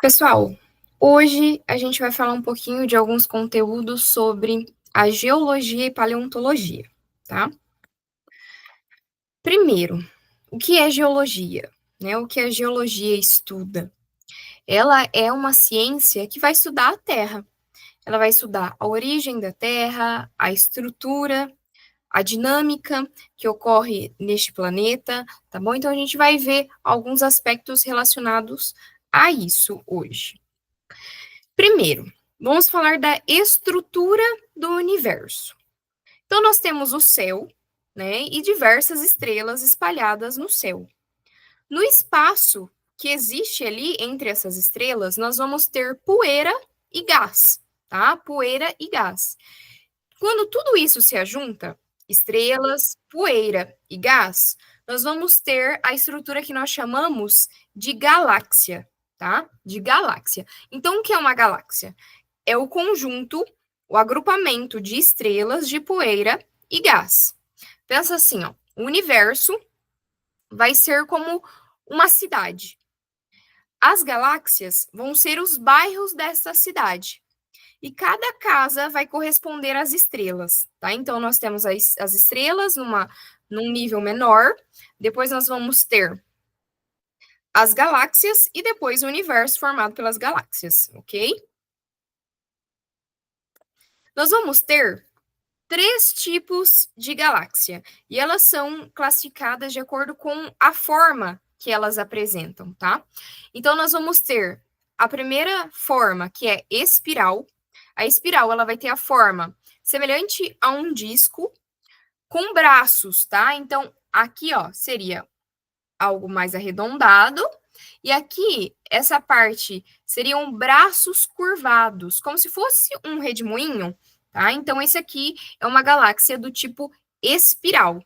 Pessoal, hoje a gente vai falar um pouquinho de alguns conteúdos sobre a geologia e paleontologia, tá? Primeiro, o que é geologia? Né? O que a geologia estuda? Ela é uma ciência que vai estudar a Terra. Ela vai estudar a origem da Terra, a estrutura, a dinâmica que ocorre neste planeta, tá bom? Então a gente vai ver alguns aspectos relacionados a isso hoje. Primeiro, vamos falar da estrutura do universo. Então, nós temos o céu, né, e diversas estrelas espalhadas no céu. No espaço que existe ali entre essas estrelas, nós vamos ter poeira e gás, tá? Poeira e gás. Quando tudo isso se ajunta, estrelas, poeira e gás, nós vamos ter a estrutura que nós chamamos de galáxia, tá? De galáxia. Então, o que é uma galáxia? É o conjunto, o agrupamento de estrelas, de poeira e gás. Pensa assim, ó, o universo vai ser como uma cidade. As galáxias vão ser os bairros dessa cidade. E cada casa vai corresponder às estrelas, tá? Então, nós temos as estrelas num nível menor, depois nós vamos ter as galáxias e depois o universo formado pelas galáxias, ok? Nós vamos ter três tipos de galáxia e elas são classificadas de acordo com a forma que elas apresentam, tá? Então nós vamos ter a primeira forma, que é espiral. A espiral, ela vai ter a forma semelhante a um disco com braços, tá? Então aqui, ó, seria algo mais arredondado e aqui essa parte seriam braços curvados, como se fosse um redemoinho, tá? Então esse aqui é uma galáxia do tipo espiral.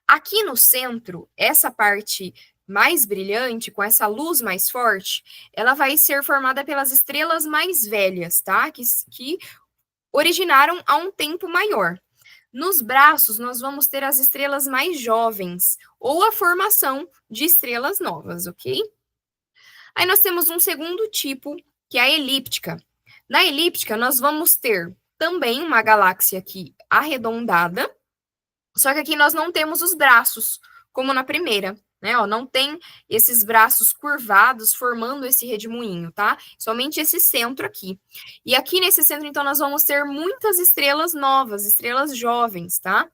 Aqui no centro, essa parte mais brilhante, com essa luz mais forte, ela vai ser formada pelas estrelas mais velhas, tá? Que originaram há um tempo maior. Nos braços, nós vamos ter as estrelas mais jovens, ou a formação de estrelas novas, ok? Aí nós temos um segundo tipo, que é a elíptica. Na elíptica, nós vamos ter também uma galáxia aqui arredondada, só que aqui nós não temos os braços, como na primeira, né? Ó, não tem esses braços curvados formando esse redemoinho, tá? Somente esse centro aqui. E aqui nesse centro, então, nós vamos ter muitas estrelas novas, estrelas jovens, tá?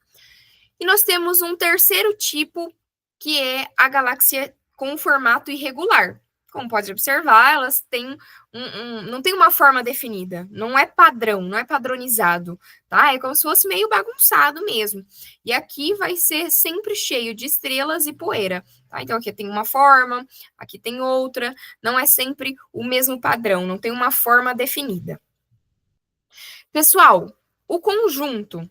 E nós temos um terceiro tipo, que é a galáxia com formato irregular. Como pode observar, elas têm não tem uma forma definida, não é padrão, não é padronizado, tá? É como se fosse meio bagunçado mesmo. E aqui vai ser sempre cheio de estrelas e poeira, tá? Então aqui tem uma forma, aqui tem outra, não é sempre o mesmo padrão, não tem uma forma definida. Pessoal, o conjunto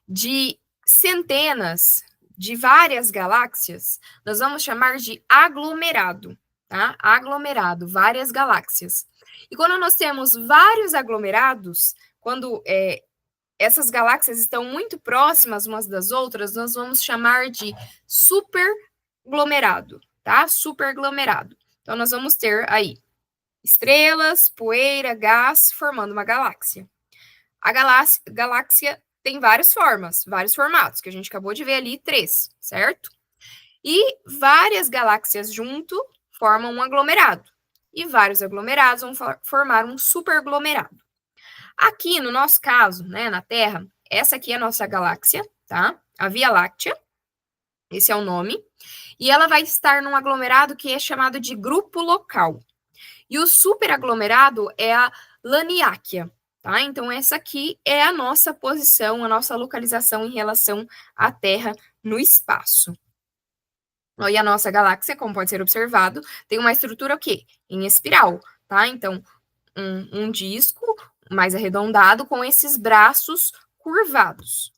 de centenas de várias galáxias, nós vamos chamar de aglomerado, tá? Aglomerado, várias galáxias. E quando nós temos vários aglomerados, quando essas galáxias estão muito próximas umas das outras, nós vamos chamar de superaglomerado, tá? Superaglomerado. Então, nós vamos ter aí estrelas, poeira, gás, formando uma galáxia. A galáxia tem várias formas, vários formatos, que a gente acabou de ver ali, três, certo? E várias galáxias junto formam um aglomerado. E vários aglomerados vão formar um superaglomerado. Aqui, no nosso caso, né, na Terra, essa aqui é a nossa galáxia, tá? A Via Láctea, esse é o nome. E ela vai estar num aglomerado que é chamado de grupo local. E o superaglomerado é a Laniáquia, tá? Então, essa aqui é a nossa posição, a nossa localização em relação à Terra no espaço. E a nossa galáxia, como pode ser observado, tem uma estrutura o quê? Em espiral, tá? Então, um disco mais arredondado com esses braços curvados.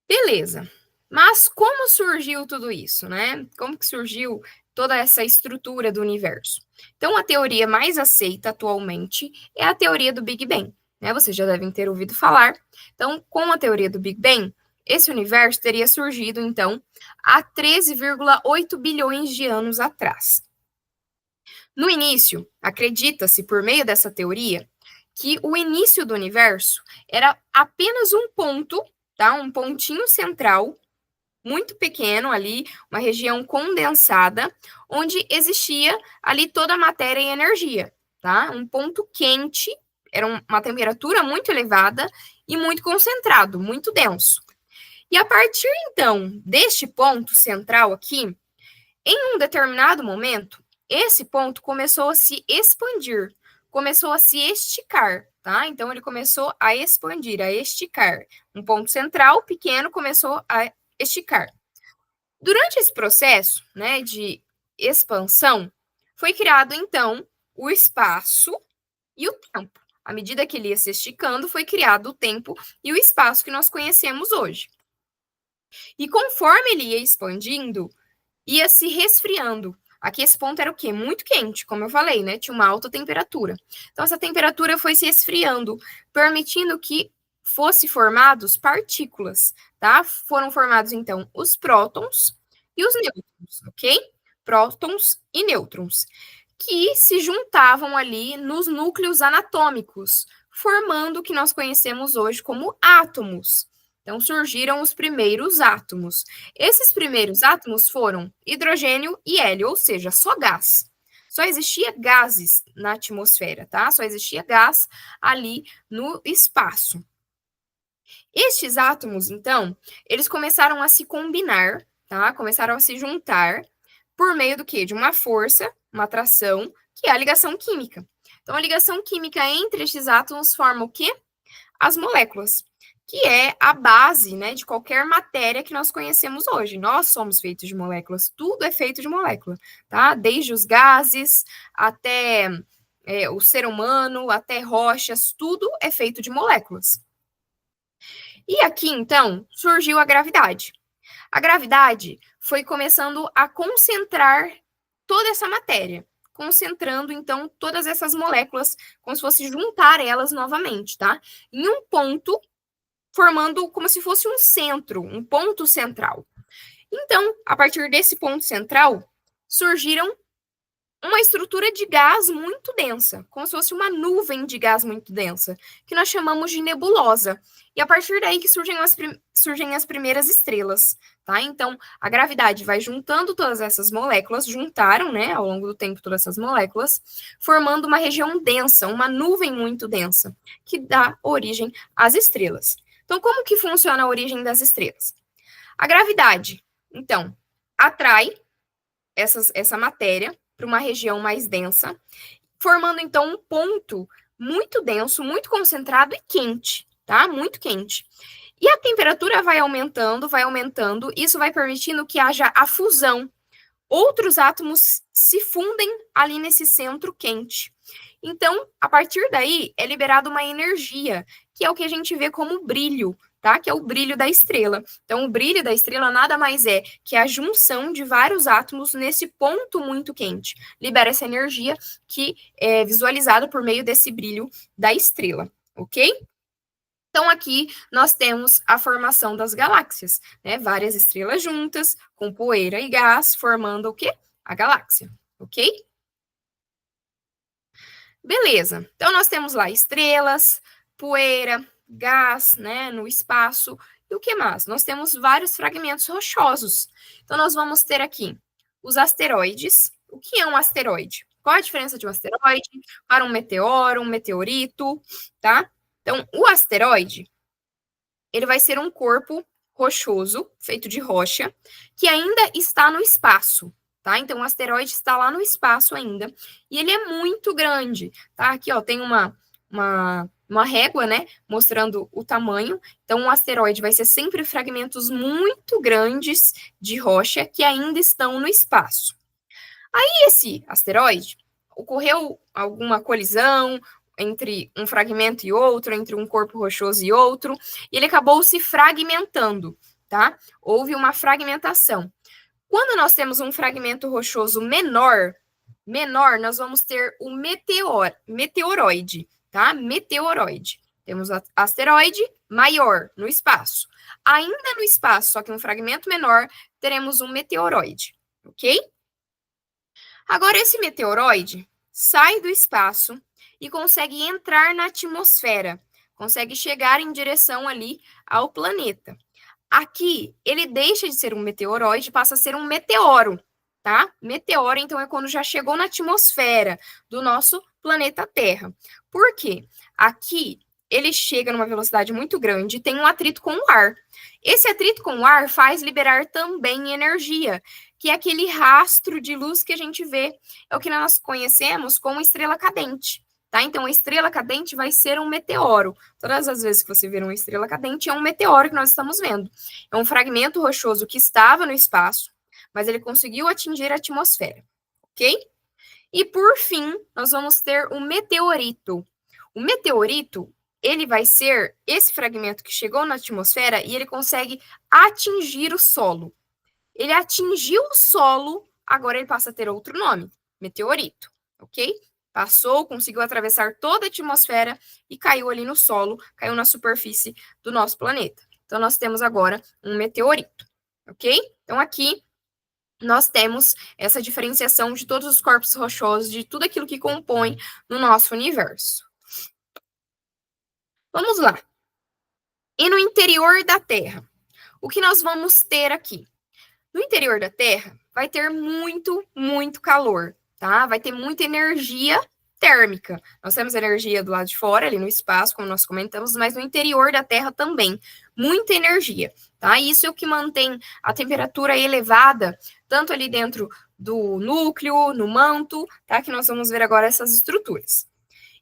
Beleza. Mas como surgiu tudo isso, né? Como que surgiu toda essa estrutura do universo? Então, a teoria mais aceita atualmente é a teoria do Big Bang, né? Vocês já devem ter ouvido falar. Então, com a teoria do Big Bang, esse universo teria surgido, então, há 13,8 bilhões de anos atrás. No início, acredita-se, por meio dessa teoria, que o início do universo era apenas um ponto, tá? Um pontinho central, muito pequeno ali, uma região condensada, onde existia ali toda a matéria e energia, tá? Um ponto quente, era uma temperatura muito elevada e muito concentrado, muito denso. E a partir então deste ponto central aqui, em um determinado momento, esse ponto começou a se expandir, começou a se esticar, tá? Então ele começou a expandir, a esticar. Um ponto central pequeno começou a esticar. Durante esse processo, né, de expansão, foi criado então o espaço e o tempo. À medida que ele ia se esticando, foi criado o tempo e o espaço que nós conhecemos hoje. E conforme ele ia expandindo, ia se resfriando. Aqui esse ponto era o quê? Muito quente, como eu falei, né? Tinha uma alta temperatura. Então essa temperatura foi se esfriando, permitindo que fosse formados partículas, tá? Foram formados então os prótons e os nêutrons, ok? Prótons e nêutrons, que se juntavam ali nos núcleos anatômicos, formando o que nós conhecemos hoje como átomos. Então surgiram os primeiros átomos. Esses primeiros átomos foram hidrogênio e hélio, ou seja, só gás. Só existia gases na atmosfera, tá? Só existia gás ali no espaço. Estes átomos, então, eles começaram a se combinar, tá? Começaram a se juntar por meio do quê? De uma força, uma atração, que é a ligação química. Então, a ligação química entre estes átomos forma o quê? As moléculas, que é a base, né, de qualquer matéria que nós conhecemos hoje. Nós somos feitos de moléculas, tudo é feito de molécula, tá? Desde os gases até o ser humano, até rochas, tudo é feito de moléculas. E aqui, então, surgiu a gravidade. A gravidade foi começando a concentrar toda essa matéria, concentrando, então, todas essas moléculas, como se fosse juntar elas novamente, tá? Em um ponto, formando como se fosse um centro, um ponto central. Então, a partir desse ponto central, surgiram uma estrutura de gás muito densa, como se fosse uma nuvem de gás muito densa, que nós chamamos de nebulosa. E a partir daí que surgem as primeiras estrelas, tá? Então, a gravidade vai juntando todas essas moléculas, juntaram, né, ao longo do tempo todas essas moléculas, formando uma região densa, uma nuvem muito densa, que dá origem às estrelas. Então, como que funciona a origem das estrelas? A gravidade, então, atrai essa matéria para uma região mais densa, formando então um ponto muito denso, muito concentrado e quente, tá? Muito quente. E a temperatura vai aumentando, isso vai permitindo que haja a fusão. Outros átomos se fundem ali nesse centro quente. Então, a partir daí, é liberada uma energia, que é o que a gente vê como brilho, tá? Que é o brilho da estrela. Então, o brilho da estrela nada mais é que a junção de vários átomos nesse ponto muito quente. Libera essa energia que é visualizada por meio desse brilho da estrela, ok? Então, aqui nós temos a formação das galáxias, né? Várias estrelas juntas, com poeira e gás, formando o quê? A galáxia, ok? Beleza. Então, nós temos lá estrelas, poeira, gás, né, no espaço. E o que mais? Nós temos vários fragmentos rochosos. Então, nós vamos ter aqui os asteroides. O que é um asteroide? Qual a diferença de um asteroide para um meteoro, um meteorito, tá? Então, o asteroide, ele vai ser um corpo rochoso, feito de rocha, que ainda está no espaço, tá? Então, o asteroide está lá no espaço ainda, e ele é muito grande, tá? Aqui, ó, tem uma régua, né, mostrando o tamanho. Então, um asteroide vai ser sempre fragmentos muito grandes de rocha que ainda estão no espaço. Aí, esse asteroide, ocorreu alguma colisão entre um fragmento e outro, entre um corpo rochoso e outro, e ele acabou se fragmentando, tá? Houve uma fragmentação. Quando nós temos um fragmento rochoso menor, nós vamos ter o meteoroide, tá? Meteoroide. Temos asteroide, maior no espaço. Ainda no espaço, só que um fragmento menor, teremos um meteoroide, ok? Agora, esse meteoroide sai do espaço e consegue entrar na atmosfera, consegue chegar em direção ali ao planeta. Aqui, ele deixa de ser um meteoroide e passa a ser um meteoro, tá? Meteoro, então, é quando já chegou na atmosfera do nosso planeta Terra. Por quê? Aqui, ele chega numa velocidade muito grande e tem um atrito com o ar. Esse atrito com o ar faz liberar também energia, que é aquele rastro de luz que a gente vê. É o que nós conhecemos como estrela cadente. Tá? Então, a estrela cadente vai ser um meteoro. Todas as vezes que você vê uma estrela cadente, é um meteoro que nós estamos vendo. É um fragmento rochoso que estava no espaço, mas ele conseguiu atingir a atmosfera, ok? E, por fim, nós vamos ter o meteorito. O meteorito, ele vai ser esse fragmento que chegou na atmosfera e ele consegue atingir o solo. Ele atingiu o solo, agora ele passa a ter outro nome, meteorito, ok? Passou, conseguiu atravessar toda a atmosfera e caiu ali no solo, caiu na superfície do nosso planeta. Então, nós temos agora um meteorito, ok? Então, aqui nós temos essa diferenciação de todos os corpos rochosos, de tudo aquilo que compõe no nosso universo. Vamos lá. E no interior da Terra, o que nós vamos ter aqui? No interior da Terra, vai ter muito calor, tá? Vai ter muita energia térmica. Nós temos energia do lado de fora, ali no espaço, como nós comentamos, mas no interior da Terra também, muita energia, tá? Isso é o que mantém a temperatura elevada, tanto ali dentro do núcleo, no manto, tá? Que nós vamos ver agora essas estruturas.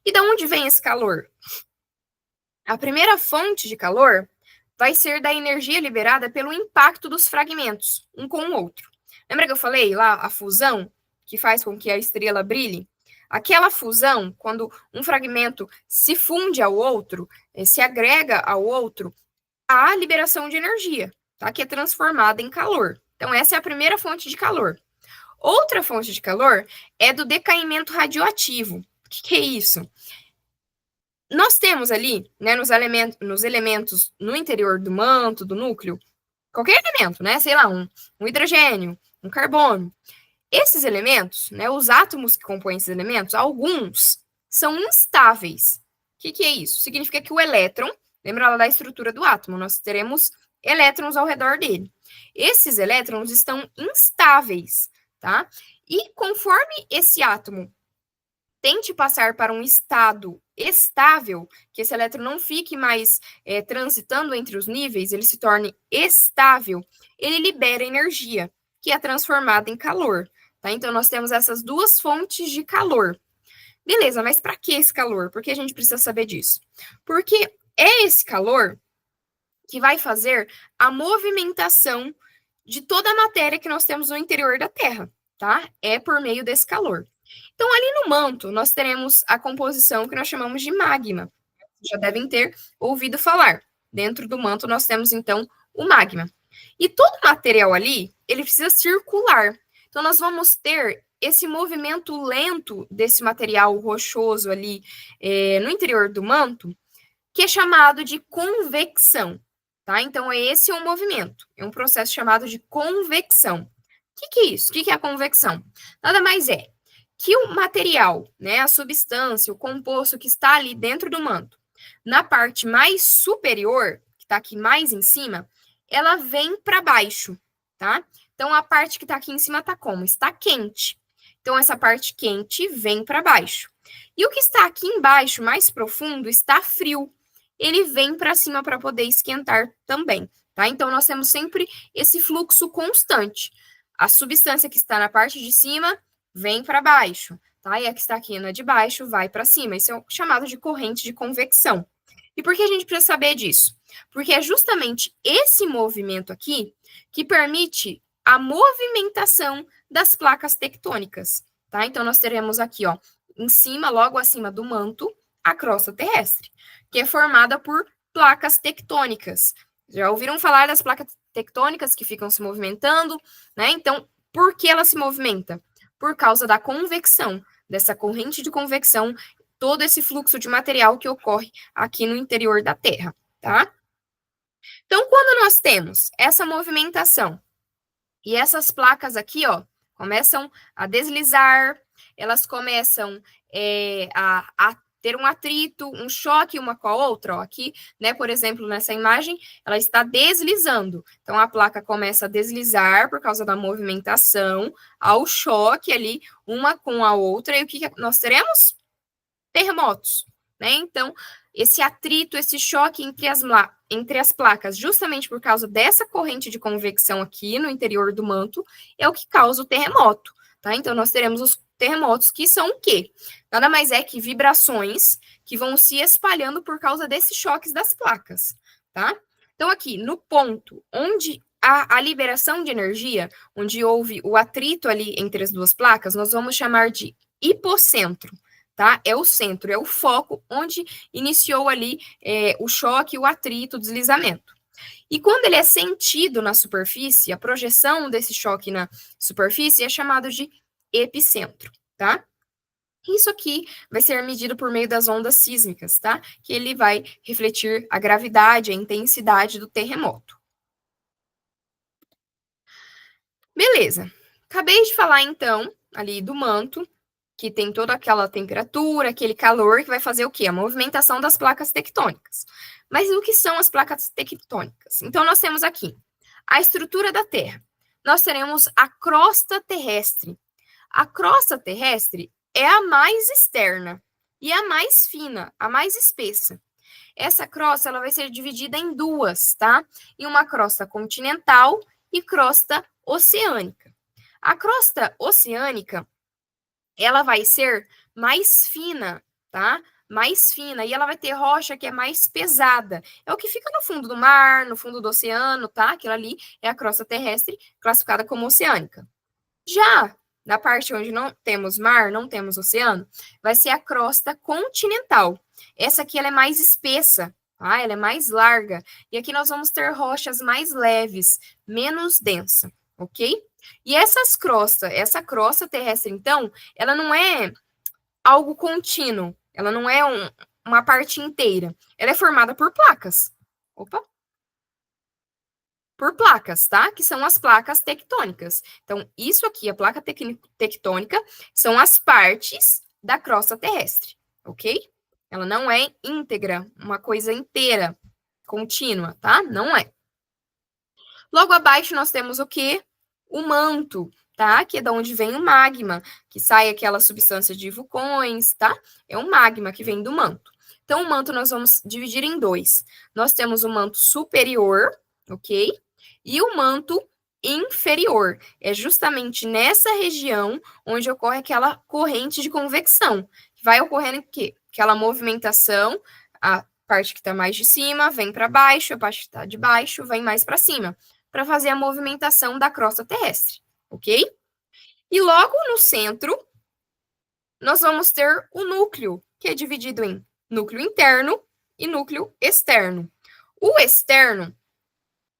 E de onde vem esse calor? A primeira fonte de calor vai ser da energia liberada pelo impacto dos fragmentos, um com o outro. Lembra que eu falei lá a fusão, que faz com que a estrela brilhe? Aquela fusão, quando um fragmento se funde ao outro, se agrega ao outro, há liberação de energia, tá? Que é transformada em calor. Então, essa é a primeira fonte de calor. Outra fonte de calor é do decaimento radioativo. O que é isso? Nós temos ali, né, nos elementos no interior do manto, do núcleo, qualquer elemento, né, sei lá, um hidrogênio, um carbono. Esses elementos, né, os átomos que compõem esses elementos, alguns são instáveis. O que é isso? Significa que o elétron, lembra lá da estrutura do átomo, nós teremos elétrons ao redor dele. Esses elétrons estão instáveis, tá? E conforme esse átomo tente passar para um estado estável, que esse elétron não fique mais transitando entre os níveis, ele se torne estável, ele libera energia, que é transformada em calor. Tá? Então, nós temos essas duas fontes de calor. Beleza, mas para que esse calor? Por que a gente precisa saber disso? Porque é esse calor que vai fazer a movimentação de toda a matéria que nós temos no interior da Terra, tá? É por meio desse calor. Então, ali no manto, nós teremos a composição que nós chamamos de magma. Já devem ter ouvido falar. Dentro do manto, nós temos, então, o magma. E todo material ali, ele precisa circular. Então, nós vamos ter esse movimento lento desse material rochoso ali no interior do manto, que é chamado de convecção. Tá? Então, esse é um movimento, é um processo chamado de convecção. O que é isso? O que é a convecção? Nada mais é que o material, né, a substância, o composto que está ali dentro do manto, na parte mais superior, que está aqui mais em cima, ela vem para baixo, tá? Então, a parte que está aqui em cima está como? Está quente. Então, essa parte quente vem para baixo. E o que está aqui embaixo, mais profundo, está frio. Ele vem para cima para poder esquentar também, tá? Então, nós temos sempre esse fluxo constante. A substância que está na parte de cima vem para baixo, tá? E a que está aqui na de baixo vai para cima. Isso é chamado de corrente de convecção. E por que a gente precisa saber disso? Porque é justamente esse movimento aqui que permite a movimentação das placas tectônicas, tá? Então, nós teremos aqui, ó, em cima, logo acima do manto, a crosta terrestre, que é formada por placas tectônicas. Já ouviram falar das placas tectônicas que ficam se movimentando, né? Então, por que ela se movimenta? Por causa da convecção, dessa corrente de convecção, todo esse fluxo de material que ocorre aqui no interior da Terra, tá? Então, quando nós temos essa movimentação e essas placas aqui, ó, começam a deslizar, elas começam a ter um atrito, um choque uma com a outra, ó, aqui, né, por exemplo, nessa imagem, ela está deslizando. Então, a placa começa a deslizar por causa da movimentação, ao choque ali, uma com a outra, e o que nós teremos? Terremotos, né? Então, esse atrito, esse choque entre as placas, justamente por causa dessa corrente de convecção aqui no interior do manto, é o que causa o terremoto, tá? Então, nós teremos os terremotos que são o quê? Nada mais é que vibrações que vão se espalhando por causa desses choques das placas, tá? Então, aqui, no ponto onde a liberação de energia, onde houve o atrito ali entre as duas placas, nós vamos chamar de hipocentro, tá? É o centro, é o foco onde iniciou ali o choque, o atrito, o deslizamento. E quando ele é sentido na superfície, a projeção desse choque na superfície é chamado de epicentro, tá? Isso aqui vai ser medido por meio das ondas sísmicas, tá? Que ele vai refletir a gravidade, a intensidade do terremoto. Beleza. Acabei de falar, então, ali do manto, que tem toda aquela temperatura, aquele calor, que vai fazer o quê? A movimentação das placas tectônicas. Mas o que são as placas tectônicas? Então, nós temos aqui a estrutura da Terra. Nós teremos a crosta terrestre. A crosta terrestre é a mais externa e a mais fina, a mais espessa. Essa crosta ela vai ser dividida em duas, tá? Em uma crosta continental e crosta oceânica. A crosta oceânica ela vai ser mais fina, tá? Mais fina, e ela vai ter rocha que é mais pesada. É o que fica no fundo do mar, no fundo do oceano, tá? Aquilo ali é a crosta terrestre, classificada como oceânica. Já na parte onde não temos mar, não temos oceano, vai ser a crosta continental. Essa aqui ela é mais espessa, tá? Ela é mais larga. E aqui nós vamos ter rochas mais leves, menos densa, ok? E essa crosta terrestre, então, ela não é algo contínuo, ela não é uma parte inteira. Ela é formada por placas. Opa! Por placas, tá? Que são as placas tectônicas. Então, isso aqui, a placa tectônica, são as partes da crosta terrestre, ok? Ela não é íntegra, uma coisa inteira, contínua, tá? Não é. Logo abaixo nós temos o quê? O manto, tá? Que é de onde vem o magma, que sai aquela substância de vulcões, tá? É um magma que vem do manto. Então, o manto nós vamos dividir em dois. Nós temos o manto superior, ok? E o manto inferior. É justamente nessa região onde ocorre aquela corrente de convecção. Vai ocorrendo o quê? Aquela movimentação, a parte que está mais de cima vem para baixo, a parte que está de baixo vem mais para cima para fazer a movimentação da crosta terrestre, ok? E logo no centro, nós vamos ter o núcleo, que é dividido em núcleo interno e núcleo externo. O externo,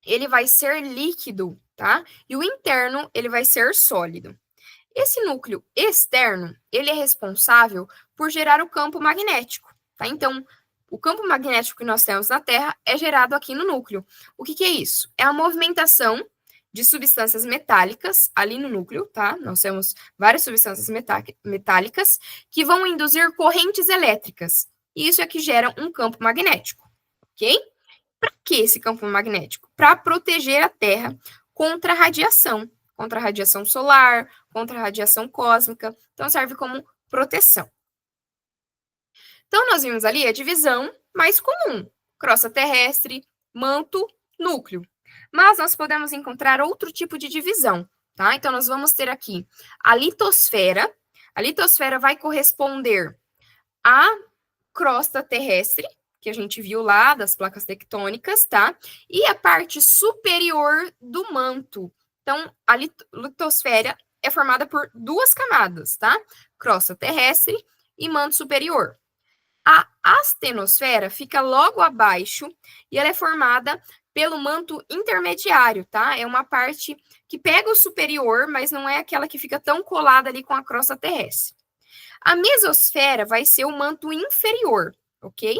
ele vai ser líquido, tá? E o interno, ele vai ser sólido. Esse núcleo externo, ele é responsável por gerar o campo magnético, tá? Então, o campo magnético que nós temos na Terra é gerado aqui no núcleo. O que é isso? É a movimentação de substâncias metálicas ali no núcleo, tá? Nós temos várias substâncias metálicas que vão induzir correntes elétricas. E isso é que gera um campo magnético, ok? Para que esse campo magnético? Para proteger a Terra contra a radiação solar, contra a radiação cósmica. Então, serve como proteção. Então, nós vimos ali a divisão mais comum: crosta terrestre, manto, núcleo. Mas nós podemos encontrar outro tipo de divisão, tá? Então, nós vamos ter aqui a litosfera. A litosfera vai corresponder à crosta terrestre, que a gente viu lá das placas tectônicas, tá? E a parte superior do manto. Então, a litosfera é formada por duas camadas, tá? Crosta terrestre e manto superior. A astenosfera fica logo abaixo e ela é formada pelo manto intermediário, tá? É uma parte que pega o superior, mas não é aquela que fica tão colada ali com a crosta terrestre. A mesosfera vai ser o manto inferior, ok?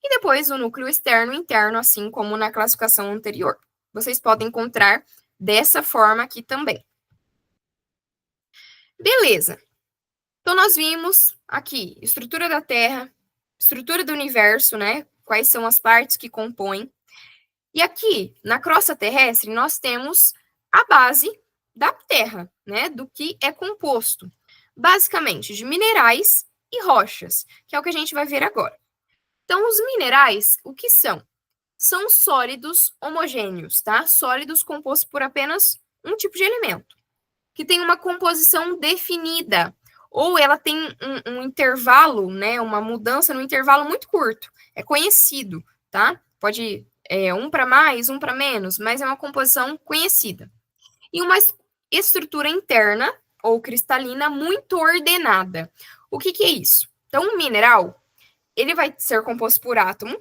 e depois o núcleo externo e interno, assim como na classificação anterior. Vocês podem encontrar dessa forma aqui também. Beleza. Então, nós vimos aqui estrutura da Terra, estrutura do universo, né? Quais são as partes que compõem. E aqui, na crosta terrestre, nós temos a base da Terra, né? Do que é composto. Basicamente, de minerais e rochas, que é o que a gente vai ver agora. Então, os minerais, o que são? São sólidos homogêneos, tá? Sólidos compostos por apenas um tipo de elemento, que tem uma composição definida, ou ela tem um intervalo, né? Uma mudança no intervalo muito curto. É conhecido, tá? Pode um para mais, um para menos, mas é uma composição conhecida. E uma estrutura interna ou cristalina muito ordenada. O que, que é isso? Então, um mineral ele vai ser composto por átomo,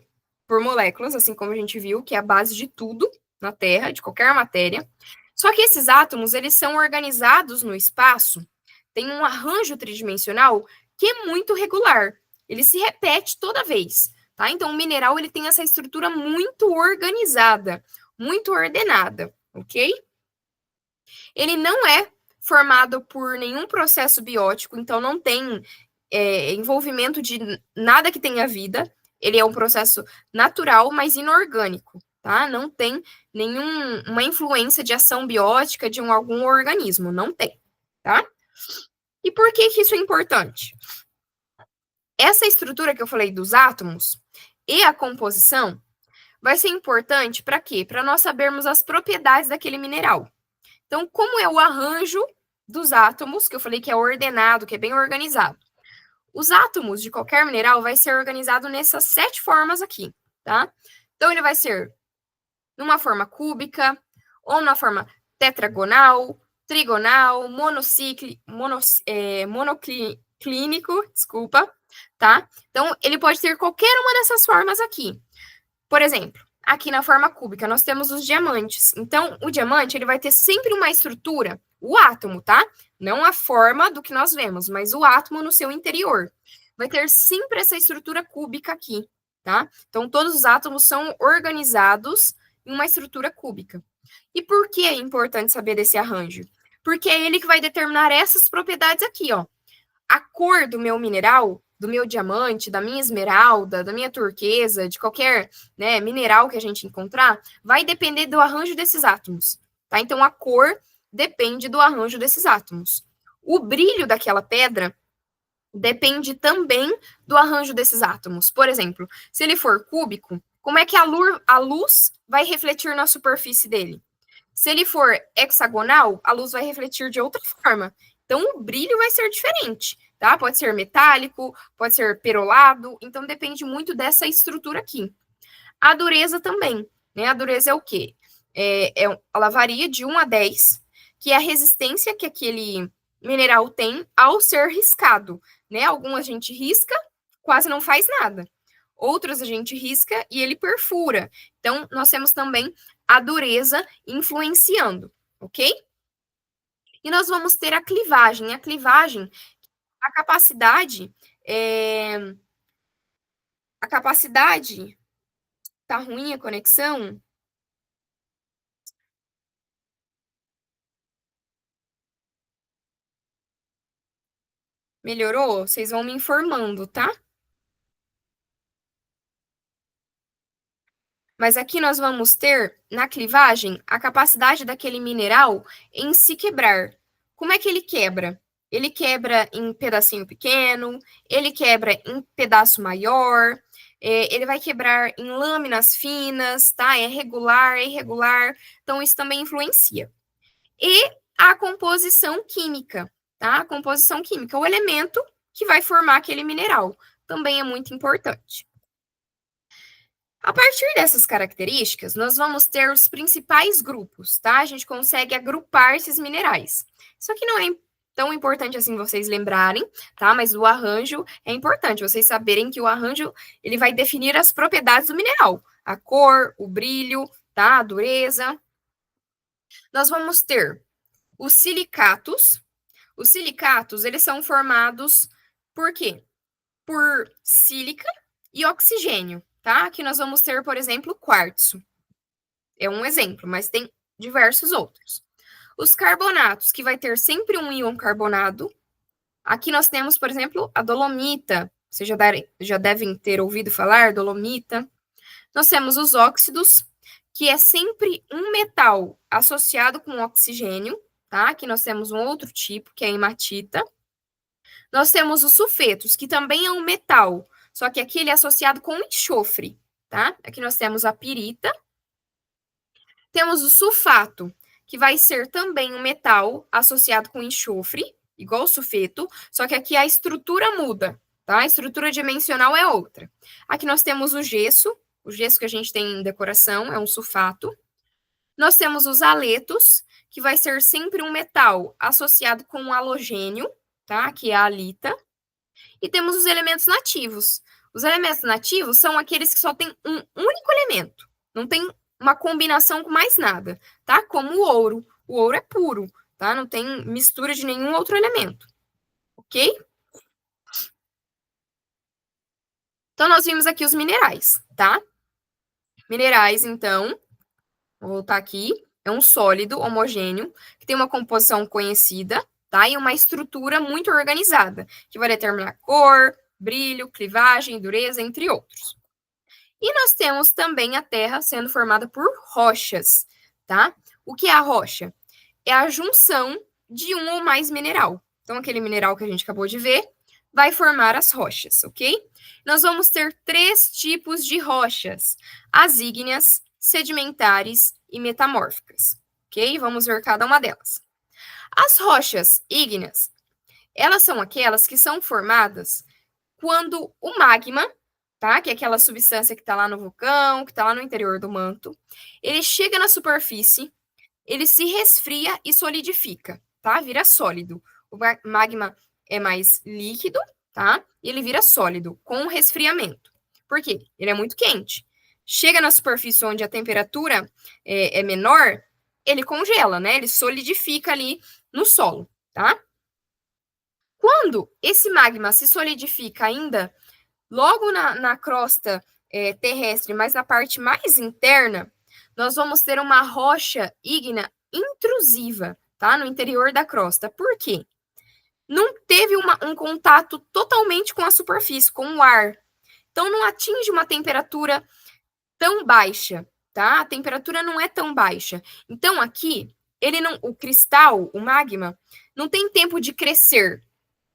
por moléculas, assim como a gente viu, que é a base de tudo na Terra, de qualquer matéria. Só que esses átomos, eles são organizados no espaço, tem um arranjo tridimensional que é muito regular. Ele se repete toda vez, tá? Então, o mineral, ele tem essa estrutura muito organizada, muito ordenada, ok? Ele não é formado por nenhum processo biótico, então não tem envolvimento de nada que tenha vida. Ele é um processo natural, mas inorgânico, tá? Não tem nenhuma influência de ação biótica de algum organismo, não tem, tá? E por que que isso é importante? Essa estrutura que eu falei dos átomos e a composição vai ser importante para quê? Para nós sabermos as propriedades daquele mineral. Então, como é o arranjo dos átomos, que eu falei que é ordenado, que é bem organizado. Os átomos de qualquer mineral vai ser organizado nessas 7 formas aqui, tá? Então, ele vai ser numa forma cúbica, ou na forma tetragonal, trigonal, monoclínico, desculpa, tá? Então, ele pode ter qualquer uma dessas formas aqui. Por exemplo, aqui na forma cúbica, nós temos os diamantes. Então, o diamante, ele vai ter sempre uma estrutura, o átomo, tá? Não a forma do que nós vemos, mas o átomo no seu interior. Vai ter sempre essa estrutura cúbica aqui, tá? Então, todos os átomos são organizados em uma estrutura cúbica. E por que é importante saber desse arranjo? Porque é ele que vai determinar essas propriedades aqui, ó. A cor do meu mineral, do meu diamante, da minha esmeralda, da minha turquesa, de qualquer mineral que a gente encontrar, vai depender do arranjo desses átomos, tá? Então, a cor depende do arranjo desses átomos. O brilho daquela pedra depende também do arranjo desses átomos. Por exemplo, se ele for cúbico, como é que a luz vai refletir na superfície dele? Se ele for hexagonal, a luz vai refletir de outra forma. Então, o brilho vai ser diferente, tá? Pode ser metálico, pode ser perolado. Então, depende muito dessa estrutura aqui. A dureza também, né? A dureza é o quê? Ela varia de 1 a 10, que é a resistência que aquele mineral tem ao ser riscado, né? Alguns a gente risca, quase não faz nada. Outros a gente risca e ele perfura. Então, nós temos também a dureza influenciando, ok? E nós vamos ter a clivagem. A clivagem, a capacidade, a capacidade, tá ruim a conexão? Melhorou? Vocês vão me informando, tá? Mas aqui nós vamos ter, na clivagem, a capacidade daquele mineral em se quebrar. Como é que ele quebra? Ele quebra em pedacinho pequeno, ele quebra em pedaço maior, ele vai quebrar em lâminas finas, tá? É regular, é irregular, então isso também influencia. E a composição química, tá? A composição química, o elemento que vai formar aquele mineral, também é muito importante. A partir dessas características, nós vamos ter os principais grupos, tá? A gente consegue agrupar esses minerais. Isso aqui não é tão importante assim vocês lembrarem, tá? Mas o arranjo é importante, vocês saberem que o arranjo, ele vai definir as propriedades do mineral, a cor, o brilho, tá? A dureza. Nós vamos ter os silicatos. Os silicatos, eles são formados por quê? Por sílica e oxigênio. tá? Aqui nós vamos ter, por exemplo, quartzo. É um exemplo, mas tem diversos outros. Os carbonatos, que vai ter sempre um íon carbonado. Aqui nós temos, por exemplo, a dolomita. Vocês já devem ter ouvido falar, dolomita. Nós temos os óxidos, que é sempre um metal associado com oxigênio, tá? Aqui nós temos um outro tipo, que é a hematita. Nós temos os sulfetos, que também é um metal, só que aqui ele é associado com enxofre, tá? Aqui nós temos a pirita. Temos o sulfato, que vai ser também um metal associado com enxofre, igual o sulfeto, só que aqui a estrutura muda, tá? A estrutura dimensional é outra. Aqui nós temos o gesso que a gente tem em decoração é um sulfato. Nós temos os haletos, que vai ser sempre um metal associado com um halogênio, tá? Que é a halita. E temos os elementos nativos. Os elementos nativos são aqueles que só têm um único elemento. Não tem uma combinação com mais nada, tá? Como o ouro. O ouro é puro, tá? Não tem mistura de nenhum outro elemento. Ok? Então, nós vimos aqui os minerais, tá? Minerais, então, vou voltar aqui. É um sólido homogêneo que tem uma composição conhecida, tá? E uma estrutura muito organizada, que vai determinar cor, brilho, clivagem, dureza, entre outros. E nós temos também a Terra sendo formada por rochas, tá? O que é a rocha? É a junção de um ou mais mineral. Então, aquele mineral que a gente acabou de ver vai formar as rochas, ok? Nós vamos ter 3 tipos de rochas: as ígneas, sedimentares e metamórficas, ok? Vamos ver cada uma delas. As rochas ígneas, elas são aquelas que são formadas quando o magma, tá? Que é aquela substância que está lá no vulcão, que está lá no interior do manto, ele chega na superfície, ele se resfria e solidifica, tá? Vira sólido. O magma é mais líquido, tá? E ele vira sólido com o resfriamento. Por quê? Ele é muito quente. Chega na superfície onde a temperatura é menor, ele congela, né? Ele solidifica ali no solo, tá? Quando esse magma se solidifica ainda logo na crosta terrestre, mas na parte mais interna, nós vamos ter uma rocha ígnea intrusiva, tá? No interior da crosta. Por quê? Não teve um contato totalmente com a superfície, com o ar. Então, não atinge uma temperatura tão baixa, tá? A temperatura não é tão baixa. Então, aqui, o cristal, o magma, não tem tempo de crescer,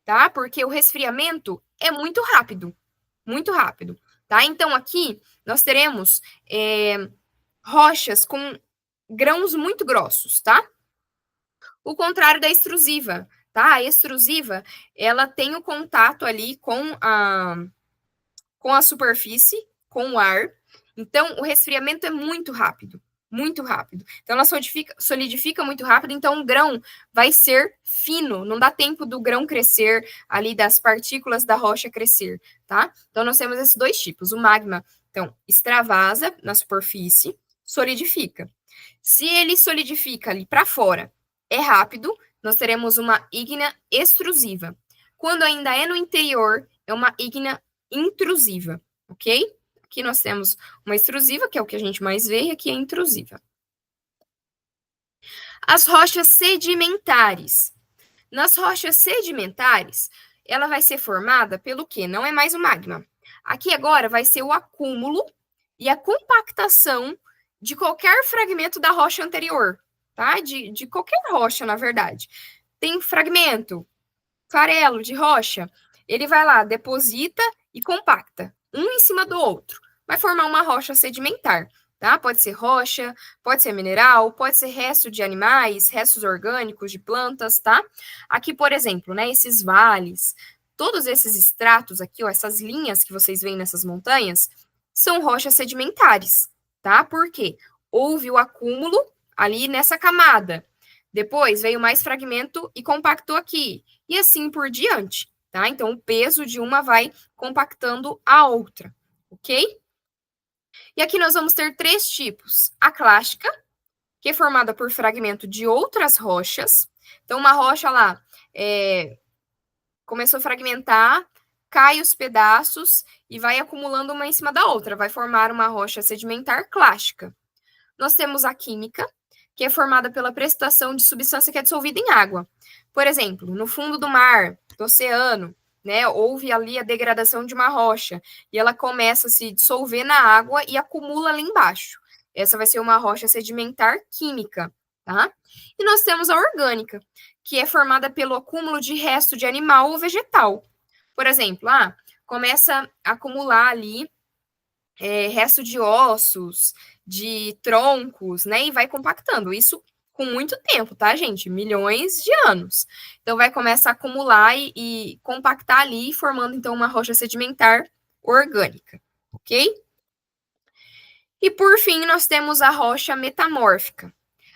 tá? Porque o resfriamento é muito rápido. Muito rápido, tá? Então, aqui nós teremos rochas com grãos muito grossos, tá? O contrário da extrusiva, tá? A extrusiva, ela tem o contato ali com a superfície, com o ar. Então, o resfriamento é muito rápido, muito rápido. Então, ela solidifica muito rápido, então o grão vai ser fino, não dá tempo do grão crescer, ali das partículas da rocha crescer, tá? Então, nós temos esses 2 tipos. O magma, então, extravasa na superfície, solidifica. Se ele solidifica ali para fora, é rápido, nós teremos uma ígnea extrusiva. Quando ainda é no interior, é uma ígnea intrusiva, ok? Aqui nós temos uma extrusiva, que é o que a gente mais vê, e aqui é intrusiva. As rochas sedimentares. Nas rochas sedimentares, ela vai ser formada pelo quê? Não é mais o magma. Aqui agora vai ser o acúmulo e a compactação de qualquer fragmento da rocha anterior, tá? De qualquer rocha, na verdade. Tem fragmento, farelo de rocha, ele vai lá, deposita e compacta, um em cima do outro. Vai formar uma rocha sedimentar, tá? Pode ser rocha, pode ser mineral, pode ser resto de animais, restos orgânicos de plantas, tá? Aqui, por exemplo, né, esses vales, todos esses estratos aqui, ó, essas linhas que vocês veem nessas montanhas, são rochas sedimentares, tá? Por quê? Houve o acúmulo ali nessa camada. Depois veio mais fragmento e compactou aqui. E assim por diante, tá? Então, o peso de uma vai compactando a outra, ok? E aqui nós vamos ter 3 tipos. A clástica, que é formada por fragmento de outras rochas. Então, uma rocha lá começou a fragmentar, cai os pedaços e vai acumulando uma em cima da outra, vai formar uma rocha sedimentar clássica. Nós temos a química, que é formada pela precipitação de substância que é dissolvida em água. Por exemplo, no fundo do mar, do oceano, né, houve ali a degradação de uma rocha e ela começa a se dissolver na água e acumula ali embaixo. Essa vai ser uma rocha sedimentar química, tá? E nós temos a orgânica, que é formada pelo acúmulo de resto de animal ou vegetal. Por exemplo, começa a acumular ali resto de ossos, de troncos, né? E vai compactando. Isso com muito tempo, tá, gente? Milhões de anos. Então, vai começar a acumular e compactar ali, formando, então, uma rocha sedimentar orgânica, ok? E, por fim, nós temos a rocha metamórfica.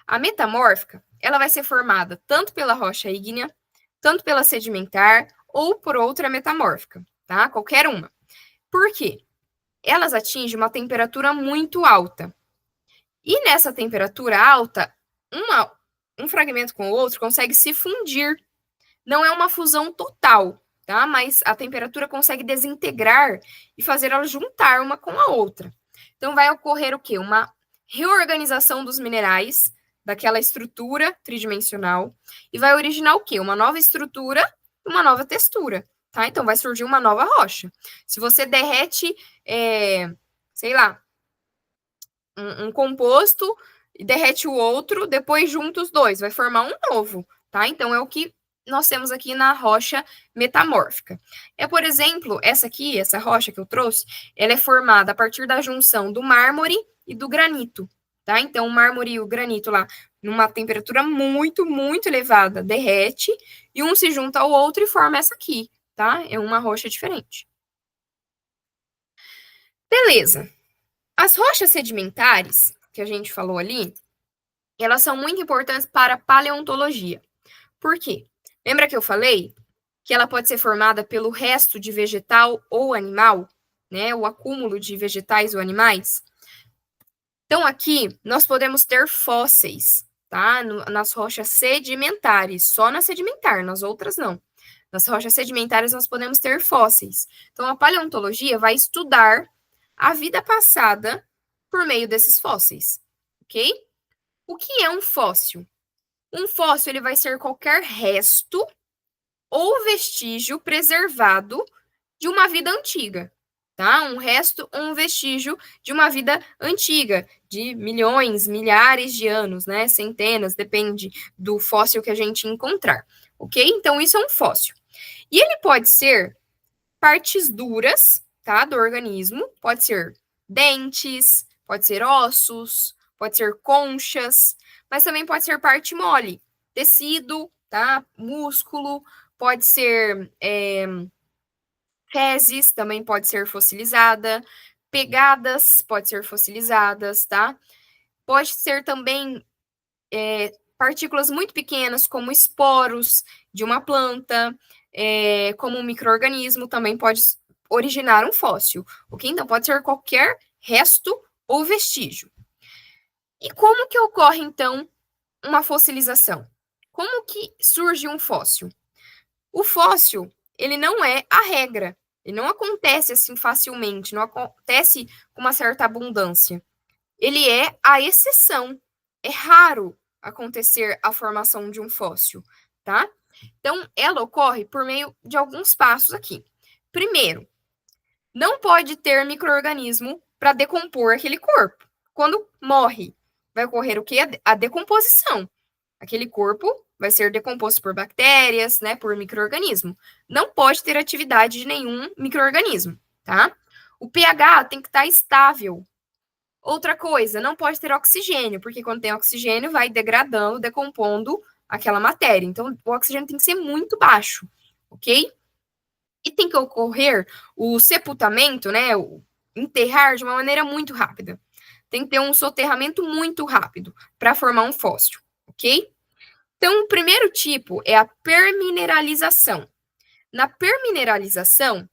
A metamórfica, ela vai ser formada tanto pela rocha ígnea, tanto pela sedimentar, ou por outra metamórfica, tá? Qualquer uma. Por quê? Elas atingem uma temperatura muito alta. E nessa temperatura alta, um fragmento com o outro consegue se fundir. Não é uma fusão total, tá? Mas a temperatura consegue desintegrar e fazer ela juntar uma com a outra. Então vai ocorrer o quê? Uma reorganização dos minerais daquela estrutura tridimensional e vai originar o quê? Uma nova estrutura, uma nova textura, tá? Então vai surgir uma nova rocha. Se você derrete, sei lá, um composto e derrete o outro, depois junta os dois, vai formar um novo, tá? Então é o que nós temos aqui na rocha metamórfica. Por exemplo, essa aqui, essa rocha que eu trouxe, ela é formada a partir da junção do mármore e do granito, tá? Então o mármore e o granito lá, numa temperatura muito, muito elevada, derrete e um se junta ao outro e forma essa aqui, tá? É uma rocha diferente. Beleza. As rochas sedimentares, que a gente falou ali, elas são muito importantes para a paleontologia. Por quê? Lembra que eu falei que ela pode ser formada pelo resto de vegetal ou animal, né? O acúmulo de vegetais ou animais. Então, aqui nós podemos ter fósseis, tá? Nas rochas sedimentares, só na sedimentar, nas outras não. Nas rochas sedimentares nós podemos ter fósseis. Então, a paleontologia vai estudar a vida passada por meio desses fósseis, ok? O que é um fóssil? Um fóssil ele vai ser qualquer resto ou vestígio preservado de uma vida antiga, tá? Um resto ou um vestígio de uma vida antiga, de milhões, milhares de anos, né? Centenas, depende do fóssil que a gente encontrar, ok? Então, isso é um fóssil. E ele pode ser partes duras, tá? Do organismo, pode ser dentes, pode ser ossos, pode ser conchas, mas também pode ser parte mole, tecido, tá? Músculo, pode ser fezes, também pode ser fossilizada, pegadas, pode ser fossilizadas, tá? Pode ser também partículas muito pequenas, como esporos de uma planta, como um micro-organismo, também pode originar um fóssil, ok? Então, pode ser qualquer resto ou vestígio. E como que ocorre, então, uma fossilização? Como que surge um fóssil? O fóssil, ele não é a regra, ele não acontece assim facilmente, não acontece com uma certa abundância. Ele é a exceção. É raro acontecer a formação de um fóssil, tá? Então, ela ocorre por meio de alguns passos aqui. Primeiro, não pode ter micro-organismo para decompor aquele corpo. Quando morre, vai ocorrer o quê? A decomposição. Aquele corpo vai ser decomposto por bactérias, né, por micro-organismo. Não pode ter atividade de nenhum micro-organismo, tá? O pH tem que estar estável. Outra coisa, não pode ter oxigênio, porque quando tem oxigênio vai degradando, decompondo aquela matéria. Então, o oxigênio tem que ser muito baixo, ok? E tem que ocorrer o sepultamento, né, o enterrar de uma maneira muito rápida. Tem que ter um soterramento muito rápido para formar um fóssil, ok? Então, o primeiro tipo é a permineralização. Na permineralização,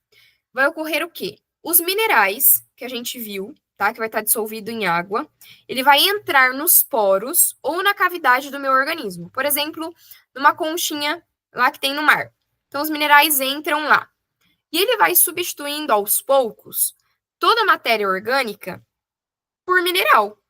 vai ocorrer o quê? Os minerais que a gente viu, tá? Que vai estar dissolvido em água, ele vai entrar nos poros ou na cavidade do meu organismo. Por exemplo, numa conchinha lá que tem no mar. Então, os minerais entram lá. E ele vai substituindo aos poucos toda a matéria orgânica por mineral.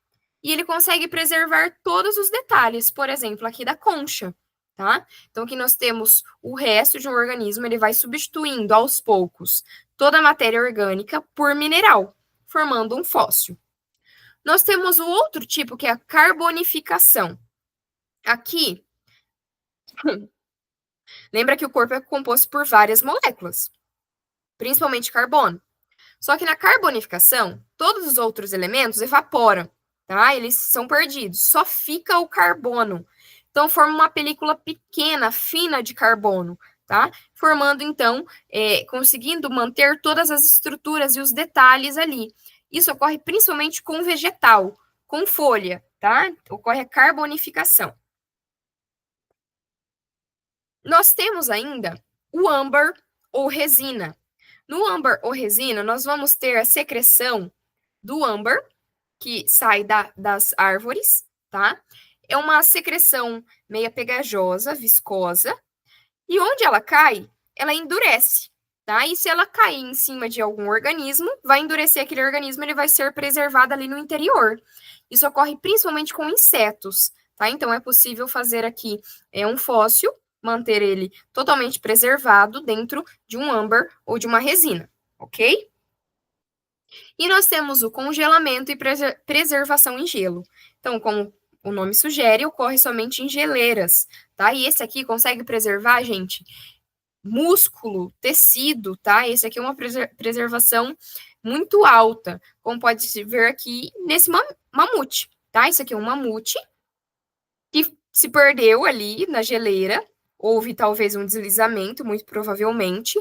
E ele consegue preservar todos os detalhes, por exemplo, aqui da concha, tá? Então, aqui nós temos o resto de um organismo, ele vai substituindo aos poucos toda a matéria orgânica por mineral, formando um fóssil. Nós temos o outro tipo, que é a carbonificação. Aqui, lembra que o corpo é composto por várias moléculas, principalmente carbono. Só que na carbonificação, todos os outros elementos evaporam, tá? Eles são perdidos, só fica o carbono. Então, forma uma película pequena, fina de carbono, tá? Formando, então, conseguindo manter todas as estruturas e os detalhes ali. Isso ocorre principalmente com vegetal, com folha, tá? Ocorre a carbonificação. Nós temos ainda o âmbar ou resina. No âmbar ou resina, nós vamos ter a secreção do âmbar, que sai das árvores, tá? É uma secreção meia pegajosa, viscosa, e onde ela cai, ela endurece, tá? E se ela cair em cima de algum organismo, vai endurecer aquele organismo, ele vai ser preservado ali no interior. Isso ocorre principalmente com insetos, tá? Então é possível fazer aqui um fóssil, manter ele totalmente preservado dentro de um âmbar ou de uma resina, ok? E nós temos o congelamento e preservação em gelo. Então, como o nome sugere, ocorre somente em geleiras, tá? E esse aqui consegue preservar, gente, músculo, tecido, tá? Esse aqui é uma preservação muito alta, como pode se ver aqui nesse mamute, tá? Isso aqui é um mamute que se perdeu ali na geleira, houve talvez um deslizamento, muito provavelmente,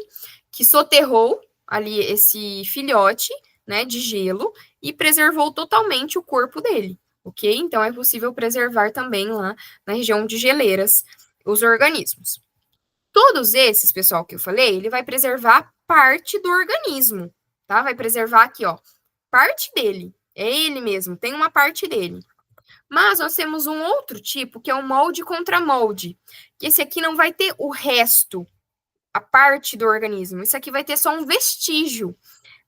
que soterrou ali esse filhote, né, de gelo e preservou totalmente o corpo dele, ok? Então é possível preservar também lá na região de geleiras os organismos. Todos esses, pessoal, que eu falei, ele vai preservar parte do organismo, tá? Vai preservar aqui, ó, parte dele. É ele mesmo, tem uma parte dele. Mas nós temos um outro tipo, que é o molde contra molde. Que esse aqui não vai ter o resto, a parte do organismo. Isso aqui vai ter só um vestígio.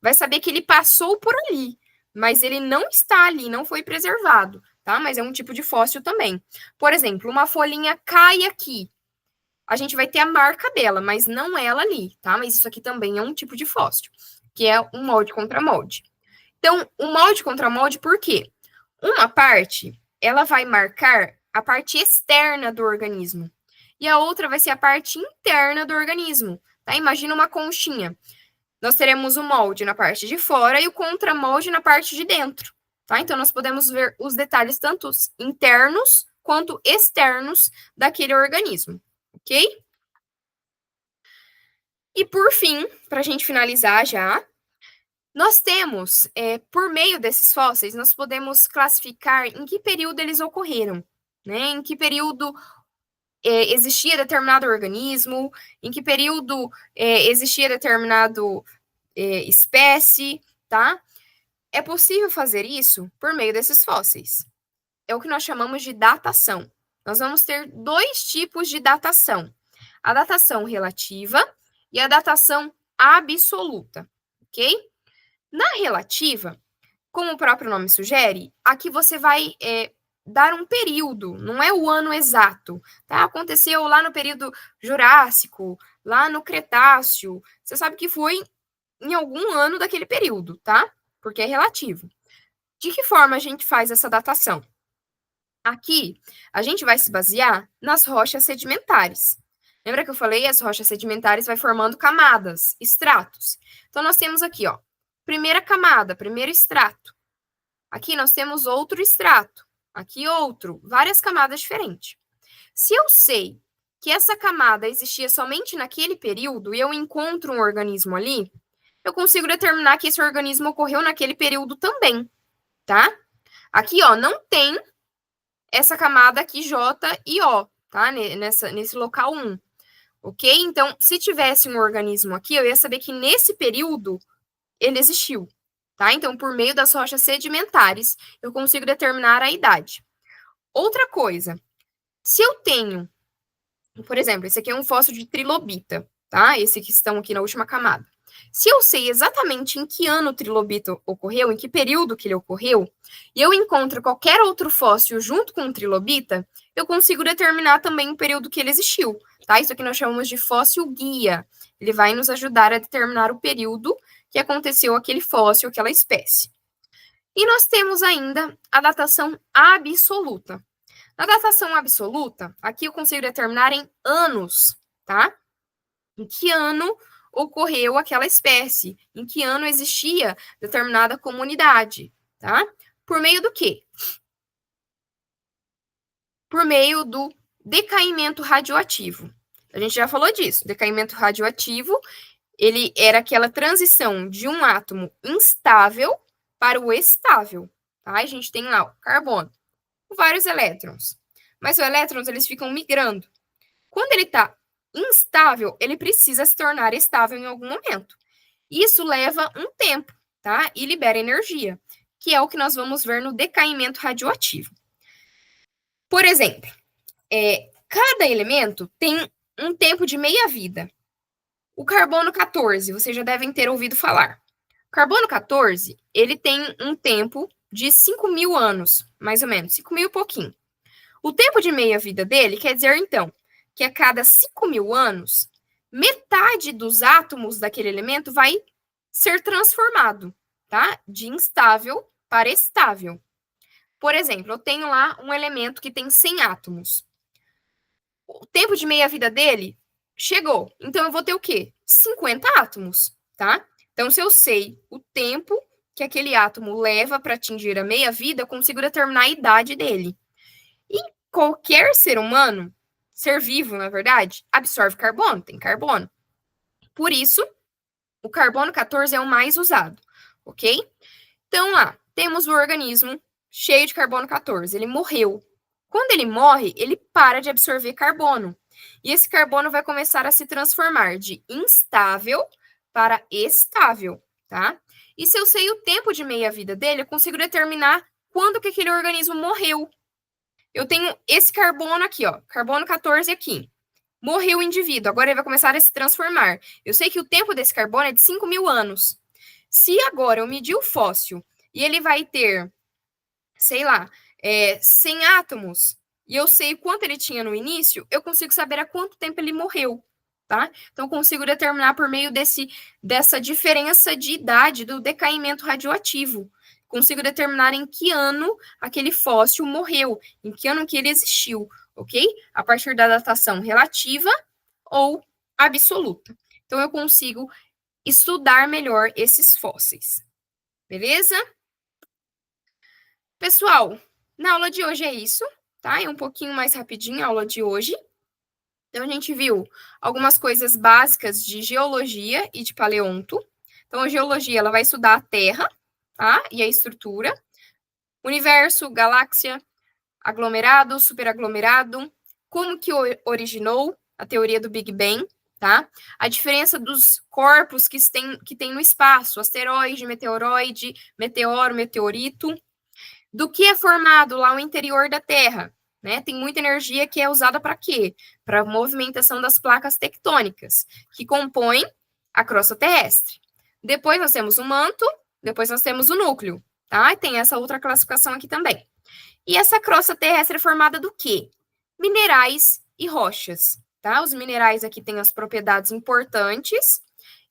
Vai saber que ele passou por ali, mas ele não está ali, não foi preservado, tá? Mas é um tipo de fóssil também. Por exemplo, uma folhinha cai aqui. A gente vai ter a marca dela, mas não ela ali, tá? Mas isso aqui também é um tipo de fóssil, que é um molde contra molde. Então, o molde contra molde, por quê? Uma parte, ela vai marcar a parte externa do organismo. E a outra vai ser a parte interna do organismo. Tá? Imagina uma conchinha. Nós teremos o molde na parte de fora e o contramolde na parte de dentro. Tá? Então, nós podemos ver os detalhes tanto internos quanto externos daquele organismo. Ok? E por fim, para a gente finalizar já, nós temos, por meio desses fósseis, nós podemos classificar em que período eles ocorreram, né? Em que período existia determinado organismo, em que período existia determinado espécie, tá? É possível fazer isso por meio desses fósseis. É o que nós chamamos de datação. Nós vamos ter dois tipos de datação: a datação relativa e a datação absoluta, ok? Na relativa, como o próprio nome sugere, aqui você vai dar um período, não é o ano exato, tá? Aconteceu lá no período Jurássico, lá no Cretáceo, você sabe que foi em algum ano daquele período, tá? Porque é relativo. De que forma a gente faz essa datação? Aqui, a gente vai se basear nas rochas sedimentares. Lembra que eu falei? As rochas sedimentares vai formando camadas, estratos. Então, nós temos aqui, ó, primeira camada, primeiro extrato. Aqui nós temos outro extrato. Aqui outro, várias camadas diferentes. Se eu sei que essa camada existia somente naquele período e eu encontro um organismo ali, eu consigo determinar que esse organismo ocorreu naquele período também, tá? Aqui, ó, não tem essa camada aqui J e O, tá? Nesse local 1, ok? Então, se tivesse um organismo aqui, eu ia saber que nesse período ele existiu, tá? Então, por meio das rochas sedimentares, eu consigo determinar a idade. Outra coisa, se eu tenho, por exemplo, esse aqui é um fóssil de trilobita, tá? Esse que estão aqui na última camada. Se eu sei exatamente em que ano o trilobito ocorreu, em que período que ele ocorreu, e eu encontro qualquer outro fóssil junto com o trilobita, eu consigo determinar também o período que ele existiu, tá? Isso aqui nós chamamos de fóssil guia. Ele vai nos ajudar a determinar o período que aconteceu aquele fóssil, aquela espécie. E nós temos ainda a datação absoluta. Na datação absoluta, aqui eu consigo determinar em anos, tá? Em que ano ocorreu aquela espécie? Em que ano existia determinada comunidade, tá? Por meio do quê? Por meio do decaimento radioativo. A gente já falou disso. Decaimento radioativo, ele era aquela transição de um átomo instável para o estável, tá? A gente tem lá o carbono, com vários elétrons. Mas os elétrons, eles ficam migrando. Quando ele está instável, ele precisa se tornar estável em algum momento. Isso leva um tempo, tá? E libera energia, que é o que nós vamos ver no decaimento radioativo. Por exemplo, cada elemento tem um tempo de meia-vida. O carbono 14, vocês já devem ter ouvido falar. O carbono 14, ele tem um tempo de 5.000 anos, mais ou menos, 5.000 e pouquinho. O tempo de meia-vida dele quer dizer, então, que a cada 5.000 anos, metade dos átomos daquele elemento vai ser transformado, tá? De instável para estável. Por exemplo, eu tenho lá um elemento que tem 100 átomos. O tempo de meia-vida dele chegou. Então, eu vou ter o quê? 50 átomos, tá? Então, se eu sei o tempo que aquele átomo leva para atingir a meia-vida, eu consigo determinar a idade dele. E qualquer ser humano, ser vivo, na verdade, absorve carbono, tem carbono. Por isso, o carbono 14 é o mais usado, ok? Então, lá, temos o organismo cheio de carbono 14, ele morreu. Quando ele morre, ele para de absorver carbono. E esse carbono vai começar a se transformar de instável para estável, tá? E se eu sei o tempo de meia-vida dele, eu consigo determinar quando que aquele organismo morreu. Eu tenho esse carbono aqui, ó, carbono 14 aqui. Morreu o indivíduo, agora ele vai começar a se transformar. Eu sei que o tempo desse carbono é de 5.000 anos. Se agora eu medir o fóssil e ele vai ter, sei lá, 100 átomos, e eu sei quanto ele tinha no início, eu consigo saber há quanto tempo ele morreu, tá? Então, eu consigo determinar por meio dessa diferença de idade do decaimento radioativo. Consigo determinar em que ano aquele fóssil morreu, em que ano que ele existiu, ok? A partir da datação relativa ou absoluta. Então, eu consigo estudar melhor esses fósseis. Beleza? Pessoal, na aula de hoje é isso, tá? É um pouquinho mais rapidinho a aula de hoje. Então, a gente viu algumas coisas básicas de geologia e de paleonto. Então, a geologia, ela vai estudar a Terra, tá? E a estrutura. Universo, galáxia, aglomerado, superaglomerado, como que originou a teoria do Big Bang, tá? A diferença dos corpos que tem no espaço, asteroide, meteoroide, meteoro, meteorito, do que é formado lá o interior da Terra, né? Tem muita energia que é usada para quê? Para a movimentação das placas tectônicas, que compõem a crosta terrestre. Depois nós temos o manto, depois nós temos o núcleo, tá? E tem essa outra classificação aqui também. E essa crosta terrestre é formada do quê? Minerais e rochas, tá? Os minerais aqui têm as propriedades importantes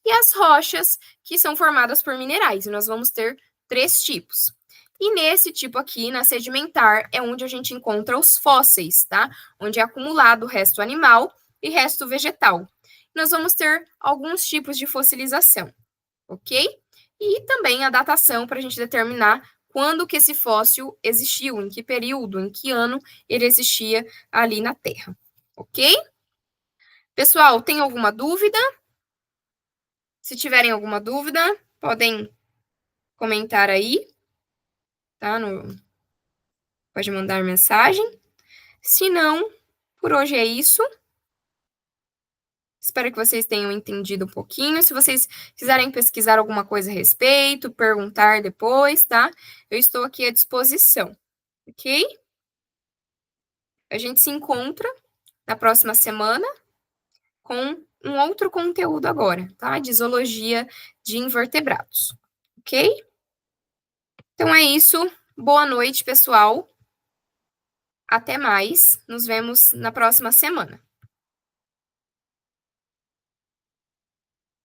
e as rochas que são formadas por minerais. E nós vamos ter 3 tipos. E nesse tipo aqui, na sedimentar, é onde a gente encontra os fósseis, tá? Onde é acumulado o resto animal e resto vegetal. Nós vamos ter alguns tipos de fossilização, ok? E também a datação para a gente determinar quando que esse fóssil existiu, em que período, em que ano ele existia ali na Terra, ok? Pessoal, tem alguma dúvida? Se tiverem alguma dúvida, podem comentar aí, tá? Pode mandar mensagem. Se não, por hoje é isso. Espero que vocês tenham entendido um pouquinho. Se vocês quiserem pesquisar alguma coisa a respeito, perguntar depois, tá? Eu estou aqui à disposição, ok? A gente se encontra na próxima semana com um outro conteúdo agora, tá? De zoologia de invertebrados, ok? Então é isso. Boa noite, pessoal. Até mais. Nos vemos na próxima semana.